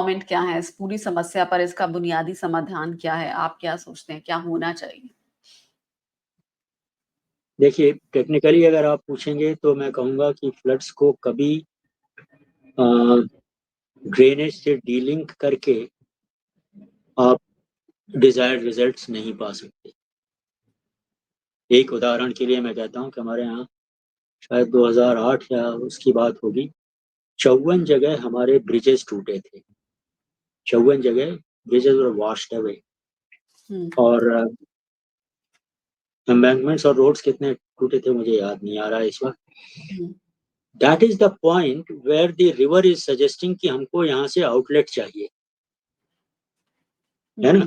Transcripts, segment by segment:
Comment क्या है इस पूरी समस्या पर? इसका बुनियादी समाधान क्या है? आप क्या सोचते हैं, क्या होना चाहिए? देखिए, टेक्निकली अगर आप पूछेंगे तो मैं कहूँगा कि फ्लड्स को कभी ड्रेनेज से डीलिंक करके आप डिजायर्ड रिजल्ट्स नहीं पा सकते। एक उदाहरण के लिए मैं कहता हूँ कि हमारे यहाँ शायद 2008 या उसकी बात होगी, 54 जगह हमारे ब्रिजेस टूटे थे। 54 जगह ब्रिजेस वर वॉश्ड अवे। और एम्बैंकमेंट्स और रोड्स कितने टूटे थे मुझे याद नहीं आ रहा है इस वक्त। That is the point where the river is suggesting कि हमको यहाँ से आउटलेट चाहिए, है ना।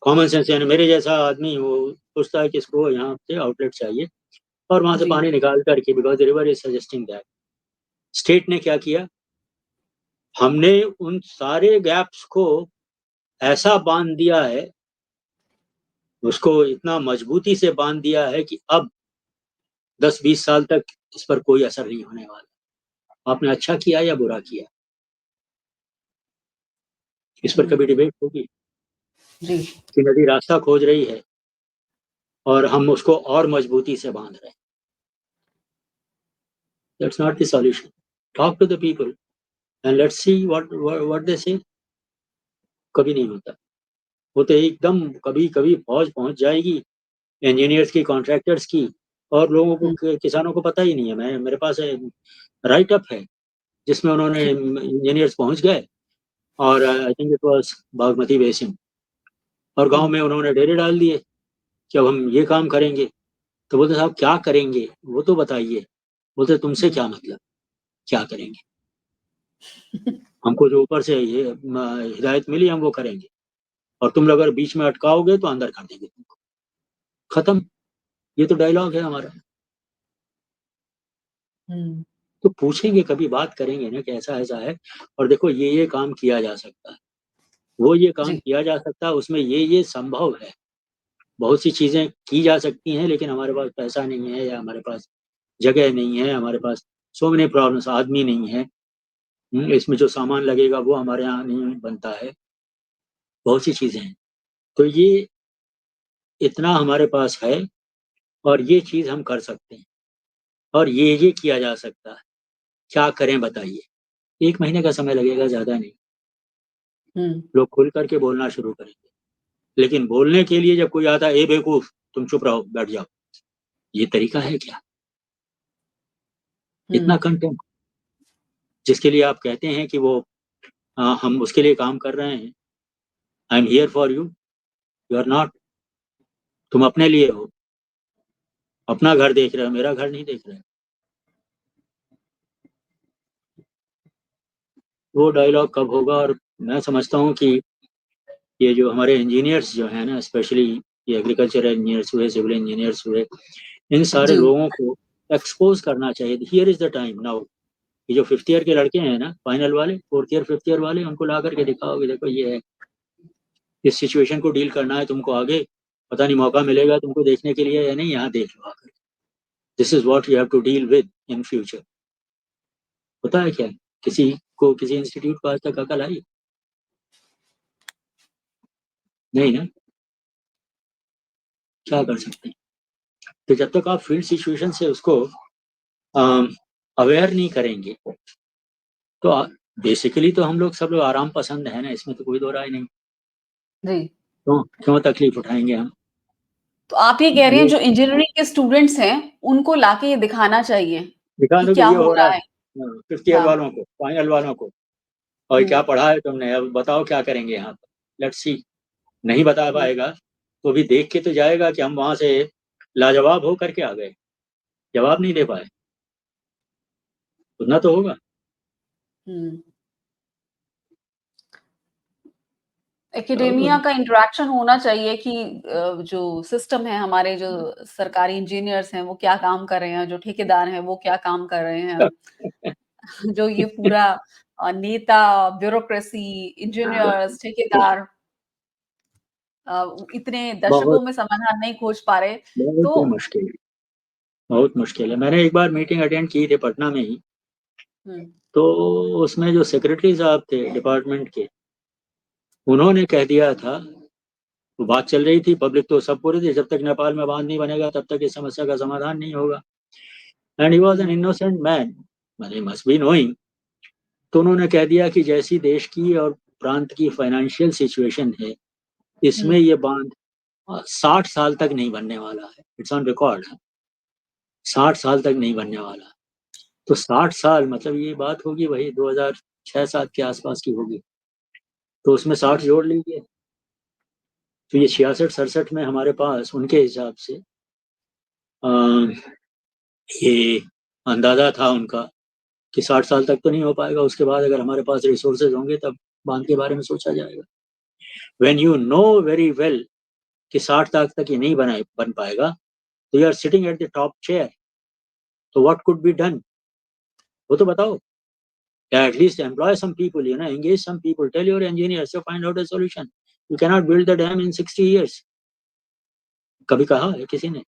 कॉमन सेंस, यानी मेरे जैसा आदमी वो सोचता है कि इसको यहाँ से आउटलेट चाहिए और वहां से पानी निकाल करके, because the river is suggesting that. State ने क्या किया, हमने उन सारे गैप्स को ऐसा बांध दिया है, उसको इतना मजबूती से बांध दिया है कि अब 10-20 साल तक इस पर कोई असर नहीं होने वाला। आपने अच्छा किया या बुरा किया, इस पर कभी डिबेट होगी कि नदी रास्ता खोज रही है और हम उसको और मजबूती से बांध रहे हैं। That's not the solution. Talk to the people and let's see what they say. कभी नहीं होता। वो तो एकदम कभी कभी फौज पहुंच जाएगी इंजीनियर्स की, कॉन्ट्रैक्टर्स की, और लोगों को, किसानों को पता ही नहीं है। मैं, मेरे पास राइट अप है जिसमें उन्होंने, इंजीनियर्स पहुंच गए और I think it was Bagmati basin, और गांव में उन्होंने डेरे डाल दिए कि अब हम ये काम करेंगे। तो बोलते साहब क्या करेंगे वो तो बताइए। बोलते तुमसे क्या मतलब क्या करेंगे, हमको जो ऊपर से ये हिदायत मिली हम वो करेंगे, और तुम लोग अगर बीच में अटकाओगे तो अंदर कर देंगे तुमको। खत्म। ये तो डायलॉग है हमारा। तो पूछेंगे, कभी बात करेंगे ना कि ऐसा ऐसा है और देखो ये काम किया जा सकता है, वो ये काम किया जा सकता है, उसमें ये संभव है। बहुत सी चीजें की जा सकती हैं लेकिन हमारे पास पैसा नहीं है, या हमारे पास जगह नहीं है, हमारे पास सो मेनी प्रॉब्लम्स, आदमी नहीं है, इसमें जो सामान लगेगा वो हमारे यहाँ नहीं बनता है, बहुत सी चीजें हैं। तो ये इतना हमारे पास है और ये चीज हम कर सकते हैं और ये किया जा सकता है। क्या करें बताइए। 1 महीने का समय लगेगा, ज्यादा नहीं। लोग खुल करके बोलना शुरू करेंगे, लेकिन बोलने के लिए जब कोई आता है, ए बेवकूफ तुम चुप रहो बैठ जाओ, ये तरीका है क्या? इतना कंटेंट जिसके लिए आप कहते हैं कि वो हम उसके लिए काम कर रहे हैं, I am here for you, you are not. तुम अपने लिए हो, अपना घर देख रहे हो, मेरा घर नहीं देख रहे हो। वो डायलॉग कब होगा? और मैं समझता हूँ कि ये जो हमारे इंजीनियर्स जो है ना, स्पेशली ये एग्रीकल्चर इंजीनियर्स हुए, सिविल इंजीनियर्स हुए, इन सारे लोगों को एक्सपोज करना चाहिए। Here is the time now. ये जो 5th ईयर के लड़के हैं ना, फाइनल वाले, 4th ईयर 5th ईयर वाले, उनको ला करके दिखाओगे, देखो ये है, इस सिचुएशन को डील करना है तुमको। आगे पता नहीं मौका मिलेगा तुमको देखने के लिए या नहीं, यहाँ देख लो आकर। This is what you have to deal with in future. पता है क्या, किसी को, किसी इंस्टीट्यूट को आज तक अकल आई? नहीं ना। क्या कर सकते हैं? तो जब तक आप फील्ड सिचुएशन से उसको अवेयर नहीं करेंगे तो बेसिकली तो हम लोग सब लोग आराम पसंद है ना, इसमें तो कोई दो राय नहीं। क्यों क्यों तकलीफ उठाएंगे हम? तो आप ये कह रहे हैं जो इंजीनियरिंग के स्टूडेंट्स हैं उनको लाके ये दिखाना चाहिए दिखा कि दो कि क्या ये हो हो रहा रहा है। है। 5th ईयर वालों को, फाइनल वालों को, और क्या पढ़ा है तुमने, अब बताओ क्या करेंगे यहाँ पर, लेट्स सी। नहीं बता पाएगा तो भी देख के तो जाएगा कि हम वहां से लाजवाब हो करके आ गए, जवाब नहीं दे पाए, सुनना तो होगा। एकेडेमिया का इंटरेक्शन होना चाहिए कि जो सिस्टम है, हमारे जो सरकारी इंजीनियर्स हैं वो क्या काम कर रहे हैं, जो ठेकेदार हैं वो क्या काम कर रहे हैं, जो ये पूरा नेता, ब्यूरोक्रेसी, इंजीनियर्स, ठेकेदार इतने दशकों बहुत में समाधान नहीं खोज पा रहे। बहुत तो मुश्किल है, बहुत मुश्किल है। मैंने एक बार मीटिंग अटेंड की थी पटना में ही, तो उसमें जो सेक्रेटरी साहब थे डिपार्टमेंट के, उन्होंने कह दिया था, तो बात चल रही थी, पब्लिक तो सब पूरी थी, जब तक नेपाल में बांध नहीं बनेगा तब तक इस समस्या का समाधान नहीं होगा। And he was an innocent man, must be knowing. तो उन्होंने कह दिया कि जैसी देश की और प्रांत की फाइनेंशियल सिचुएशन है, इसमें ये बांध 60 साल तक नहीं बनने वाला है। इट्स ऑन रिकॉर्ड, 60 साल तक नहीं बनने वाला। तो 60 साल मतलब ये बात होगी वही 2006-7 के आसपास की होगी, तो उसमें 60 जोड़ लीजिए। तो ये 66-67 में हमारे पास उनके हिसाब से आ, ये अंदाजा था उनका कि 60 साल तक तो नहीं हो पाएगा, उसके बाद अगर हमारे पास रिसोर्सेज होंगे तब बांध के बारे में सोचा जाएगा। When you know very well कि 60 तक ये नहीं बन पाएगा, तो you are sitting at the top chair, तो व्हाट कुड बी डन, वो तो बताओ। At least employ some people, engage some people, tell your engineers to find out a solution. You cannot build the dam in 60 years. कभी कहा है किसी ने?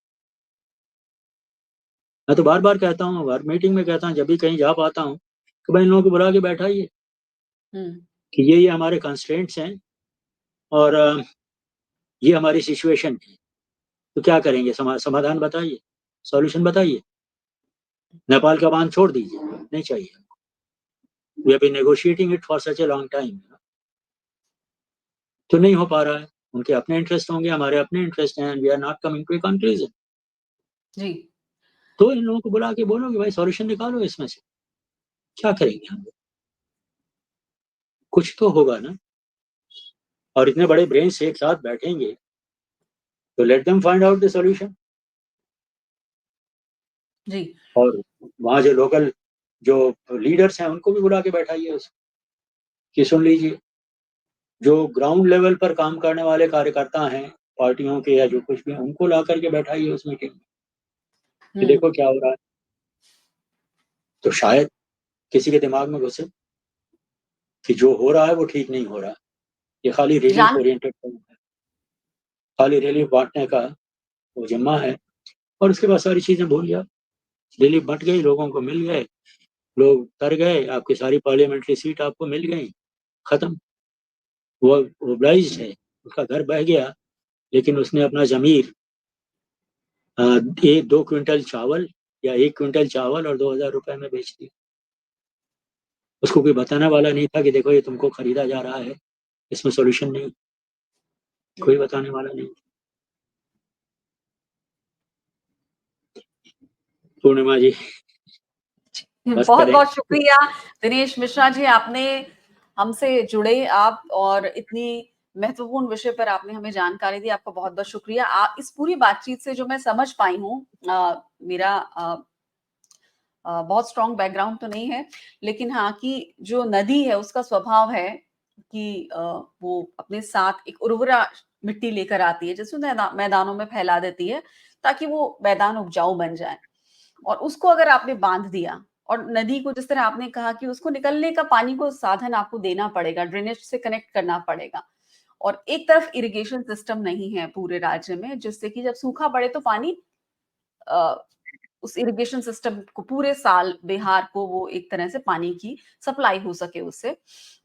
मैं तो बार बार कहता हूँ, हर मीटिंग में कहता हूँ, जब भी कहीं जा पाता हूँ, कि भाई इन लोगों को बुला के बैठाइए कि ये हमारे कंस्ट्रेंट्स हैं और ये हमारी सिचुएशन है, तो क्या करेंगे, समाधान बताइए, सॉल्यूशन बताइए। नेपाल का बांध छोड़ दीजिए, नहीं चाहिए। We have been negotiating it for such a long time, तो नहीं हो पा रहा है। उनके अपने इंटरेस्ट होंगे, हमारे अपने इंटरेस्ट हैं, we are not coming to a conclusion. जी। तो इन लोगों को बुला के बोलो कि भाई सॉल्यूशन निकालो इसमें से, क्या करेंगे हम लोग, कुछ तो होगा ना। और इतने बड़े ब्रेन्स एक साथ बैठेंगे तो let them find out the solution. जी। और वहां जो लोकल जो लीडर्स हैं उनको भी बुला के बैठाइए कि सुन लीजिए, जो ग्राउंड लेवल पर काम करने वाले कार्यकर्ता हैं पार्टियों के या जो कुछ भी, उनको ला करके बैठाइए उस मीटिंग में कि देखो क्या हो रहा है। तो शायद किसी के दिमाग में घुसे कि जो हो रहा है वो ठीक नहीं हो रहा, ये खाली रिलीफ जान ओरिएंटेड है, खाली रिलीफ बांटने का वो जिम्मा है, और उसके बाद सारी चीजें भूल जाओ। रिलीफ बंट गई, लोगों को मिल गए, लोग तर गए, आपकी सारी पार्लियामेंट्री सीट आपको मिल गई, खत्म। वो ओब्लाइज्ड है, उसका घर बह गया, लेकिन उसने अपना जमीर 2 क्विंटल चावल या 1 क्विंटल चावल और 2,000 रुपए में बेच दिया। उसको कोई बताने वाला नहीं था कि देखो ये तुमको खरीदा जा रहा है, इसमें सोल्यूशन नहीं, कोई बताने वाला नहीं। पूर्णिमा जी, बस बहुत करें। बहुत शुक्रिया दिनेश मिश्रा जी, आपने हमसे जुड़े आप और इतनी महत्वपूर्ण विषय पर आपने हमें जानकारी दी, आपका बहुत बहुत शुक्रिया। इस पूरी बातचीत से जो मैं समझ पाई हूँ, मेरा बहुत स्ट्रॉन्ग बैकग्राउंड तो नहीं है, लेकिन हाँ कि जो नदी है उसका स्वभाव है कि वो अपने साथ एक उर्वरा मिट्टी लेकर आती है, जिसको मैदानों में फैला देती है ताकि वो मैदान उपजाऊ बन जाए। और उसको अगर आपने बांध दिया, और नदी को जिस तरह आपने कहा कि उसको निकलने का पानी को साधन आपको देना पड़ेगा, ड्रेनेज से कनेक्ट करना पड़ेगा, और एक तरफ इरिगेशन सिस्टम नहीं है पूरे राज्य में, जिससे कि जब सूखा पड़े तो पानी उस इरिगेशन सिस्टम को पूरे साल बिहार को वो एक तरह से पानी की सप्लाई हो सके उससे।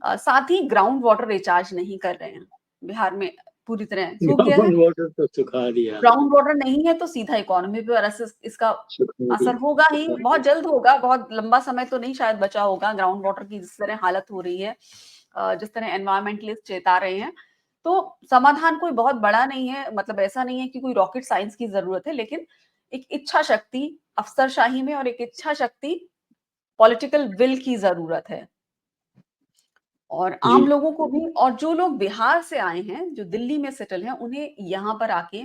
साथ ही ग्राउंड वाटर रिचार्ज नहीं कर रहे हैं बिहार में, पूरी तरह सूख गया है। ग्राउंड वाटर तो सुखा दिया, ग्राउंड वाटर नहीं है तो सीधा इकोनॉमी पर इसका सुखा असर दिया, होगा ही, सुखा बहुत दिया। जल्द होगा, बहुत लंबा समय तो नहीं शायद बचा होगा। ग्राउंड वाटर की जिस तरह हालत हो रही है, जिस तरह एनवायरमेंटलिस्ट चेता रहे हैं, तो समाधान कोई बहुत बड़ा नहीं है, मतलब ऐसा नहीं है कि कोई रॉकेट साइंस की जरूरत है, लेकिन एक इच्छा शक्ति अफसरशाही में और एक इच्छा शक्ति पॉलिटिकल विल की जरूरत है। और आम जी, लोगों को भी, और जो लोग बिहार से आए हैं, जो दिल्ली में सेटल हैं, उन्हें यहाँ पर आके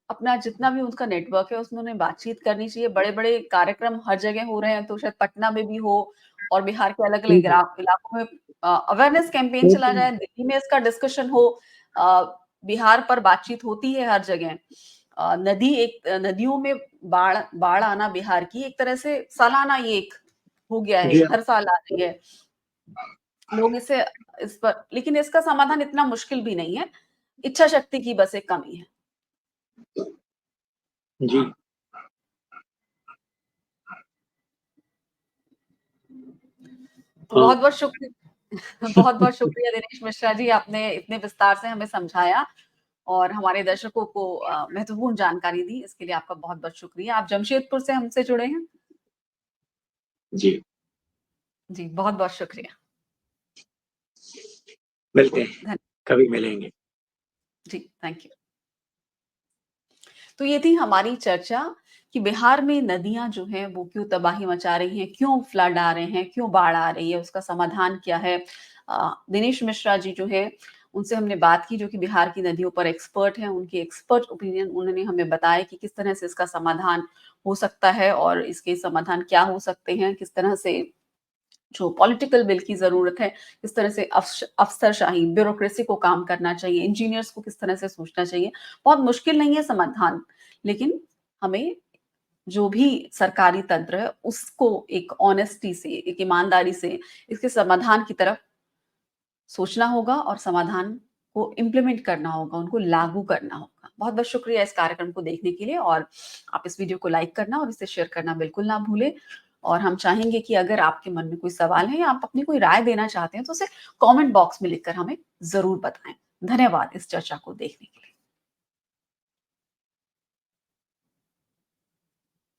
अपना जितना भी उनका नेटवर्क है उसमें उन्हें बातचीत करनी चाहिए। बड़े-बड़े कार्यक्रम हर जगह हो रहे हैं, तो शायद पटना में भी हो और बिहार के अलग-अलग ठीक है, इलाकों में अवेयरनेस कैंपेन चला होती जाए, दिल्ली में इसका डिस्कशन हो। अ, बिहार पर बातचीत होती है हर जगह। नदियों में बाढ़ बाढ़ आना बिहार की एक तरह से सालाना ये एक हो गया है, जी, हर साल आ रही है। लोग इस पर, लेकिन इसका समाधान इतना मुश्किल भी नहीं है, इच्छा शक्ति की बस एक कमी है। जी, तो हाँ। बहुत-बहुत बहुत-बहुत शुक्रिया दिनेश मिश्रा जी, आपने इतने विस्तार से हमें समझाया और हमारे दर्शकों को महत्वपूर्ण जानकारी दी, इसके लिए आपका बहुत-बहुत शुक्रिया। आप जमशेदपुर से हमसे जुड़े हैं? जी, जी, बहुत-बहुत शुक्रिया। मिलते हैं, धन्य कभी मिलेंगे। जी, थैंक यू। तो ये थी हमारी चर्चा कि बिहार में नदियाँ जो हैं वो क्यों तबाही मचा रही हैं, क्यों फ्लड आ रहे हैं, क्यों बाढ़ आ रही है, उसका समाधान क्या है? दिनेश मिश्रा जी जो हैं, उनसे हमने बात की जो कि बिहार की नदियों पर एक्सपर्ट हैं, उनकी एक्सपर्ट ओपिनियन उन्होंने हमें बताया कि किस तरह से इसका समाधान हो सकता है और इसके समाधान क्या हो सकते हैं, किस तरह से जो पॉलिटिकल विल की ज़रूरत है, किस तरह से अफ़सरशाही, ब्यूरोक्रेसी को काम करना चाहिए, इंजीनियर्स को किस तरह से सोचना चाहिए। बहुत मुश्किल नहीं है समाधान, लेकिन हमें जो भी सरकारी तंत्र है, उसको एक ऑनेस्टी से, एक ईमानदारी से इसके समाधान की तरफ सोचना होगा और समाधान को इम्प्लीमेंट करना होगा, उनको लागू करना होगा। बहुत-बहुत शुक्रिया इस कार्यक्रम को देखने के लिए और आप इस वीडियो को लाइक करना और इसे शेयर करना बिल्कुल ना भूलें। और हम चाहेंगे कि अगर आपके मन में कोई सवाल है या आप अपनी कोई राय देना चाहते हैं, तो उसे कमेंट बॉक्स में लिखकर हमें ज़रूर बताएँ। धन्यवाद इस चर्चा को देखने के लिए।